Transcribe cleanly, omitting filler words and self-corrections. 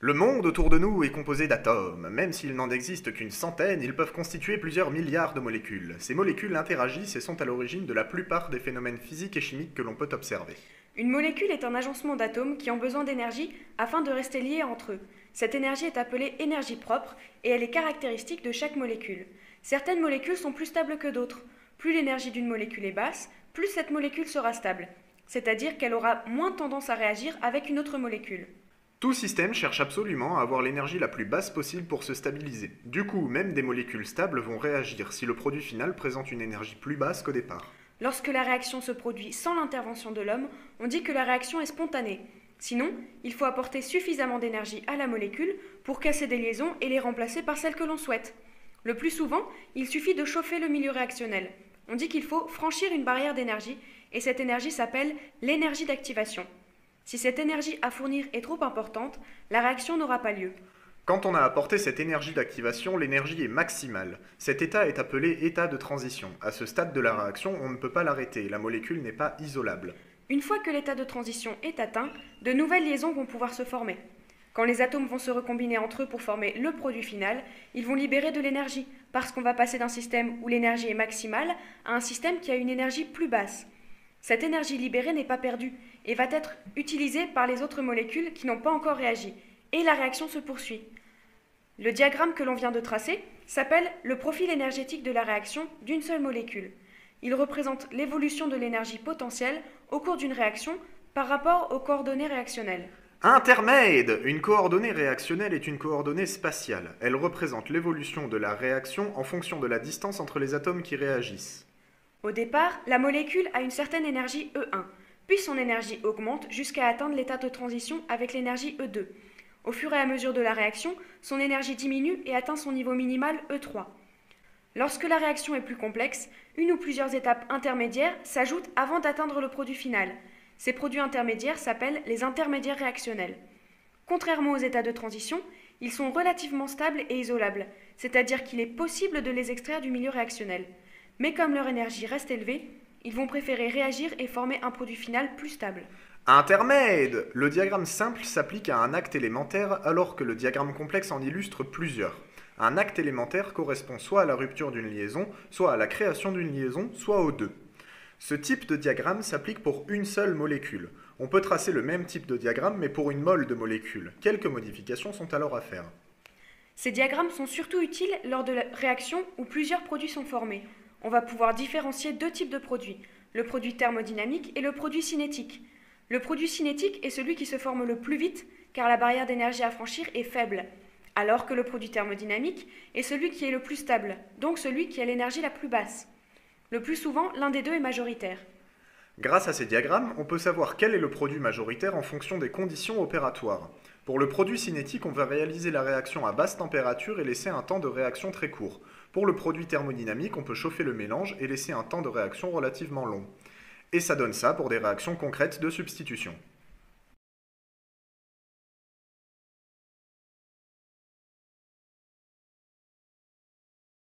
Le monde autour de nous est composé d'atomes. Même s'il n'en existe qu'une centaine, ils peuvent constituer plusieurs milliards de molécules. Ces molécules interagissent et sont à l'origine de la plupart des phénomènes physiques et chimiques que l'on peut observer. Une molécule est un agencement d'atomes qui ont besoin d'énergie afin de rester liés entre eux. Cette énergie est appelée énergie propre et elle est caractéristique de chaque molécule. Certaines molécules sont plus stables que d'autres. Plus l'énergie d'une molécule est basse, plus cette molécule sera stable, c'est-à-dire qu'elle aura moins tendance à réagir avec une autre molécule. Tout système cherche absolument à avoir l'énergie la plus basse possible pour se stabiliser. Du coup, même des molécules stables vont réagir si le produit final présente une énergie plus basse qu'au départ. Lorsque la réaction se produit sans l'intervention de l'homme, on dit que la réaction est spontanée. Sinon, il faut apporter suffisamment d'énergie à la molécule pour casser des liaisons et les remplacer par celles que l'on souhaite. Le plus souvent, il suffit de chauffer le milieu réactionnel. On dit qu'il faut franchir une barrière d'énergie et cette énergie s'appelle l'énergie d'activation. Si cette énergie à fournir est trop importante, la réaction n'aura pas lieu. Quand on a apporté cette énergie d'activation, l'énergie est maximale. Cet état est appelé état de transition. À ce stade de la réaction, on ne peut pas l'arrêter, la molécule n'est pas isolable. Une fois que l'état de transition est atteint, de nouvelles liaisons vont pouvoir se former. Quand les atomes vont se recombiner entre eux pour former le produit final, ils vont libérer de l'énergie, parce qu'on va passer d'un système où l'énergie est maximale à un système qui a une énergie plus basse. Cette énergie libérée n'est pas perdue et va être utilisée par les autres molécules qui n'ont pas encore réagi, et la réaction se poursuit. Le diagramme que l'on vient de tracer s'appelle le profil énergétique de la réaction d'une seule molécule. Il représente l'évolution de l'énergie potentielle au cours d'une réaction par rapport aux coordonnées réactionnelles. Intermède! Une coordonnée réactionnelle est une coordonnée spatiale. Elle représente l'évolution de la réaction en fonction de la distance entre les atomes qui réagissent. Au départ, la molécule a une certaine énergie E1, puis son énergie augmente jusqu'à atteindre l'état de transition avec l'énergie E2. Au fur et à mesure de la réaction, son énergie diminue et atteint son niveau minimal E3. Lorsque la réaction est plus complexe, une ou plusieurs étapes intermédiaires s'ajoutent avant d'atteindre le produit final. Ces produits intermédiaires s'appellent les intermédiaires réactionnels. Contrairement aux états de transition, ils sont relativement stables et isolables, c'est-à-dire qu'il est possible de les extraire du milieu réactionnel. Mais comme leur énergie reste élevée, ils vont préférer réagir et former un produit final plus stable. Intermède! Le diagramme simple s'applique à un acte élémentaire alors que le diagramme complexe en illustre plusieurs. Un acte élémentaire correspond soit à la rupture d'une liaison, soit à la création d'une liaison, soit aux deux. Ce type de diagramme s'applique pour une seule molécule. On peut tracer le même type de diagramme mais pour une mole de molécules. Quelques modifications sont alors à faire. Ces diagrammes sont surtout utiles lors de réactions où plusieurs produits sont formés. On va pouvoir différencier deux types de produits, le produit thermodynamique et le produit cinétique. Le produit cinétique est celui qui se forme le plus vite car la barrière d'énergie à franchir est faible, alors que le produit thermodynamique est celui qui est le plus stable, donc celui qui a l'énergie la plus basse. Le plus souvent, l'un des deux est majoritaire. Grâce à ces diagrammes, on peut savoir quel est le produit majoritaire en fonction des conditions opératoires. Pour le produit cinétique, on va réaliser la réaction à basse température et laisser un temps de réaction très court. Pour le produit thermodynamique, on peut chauffer le mélange et laisser un temps de réaction relativement long. Et ça donne ça pour des réactions concrètes de substitution.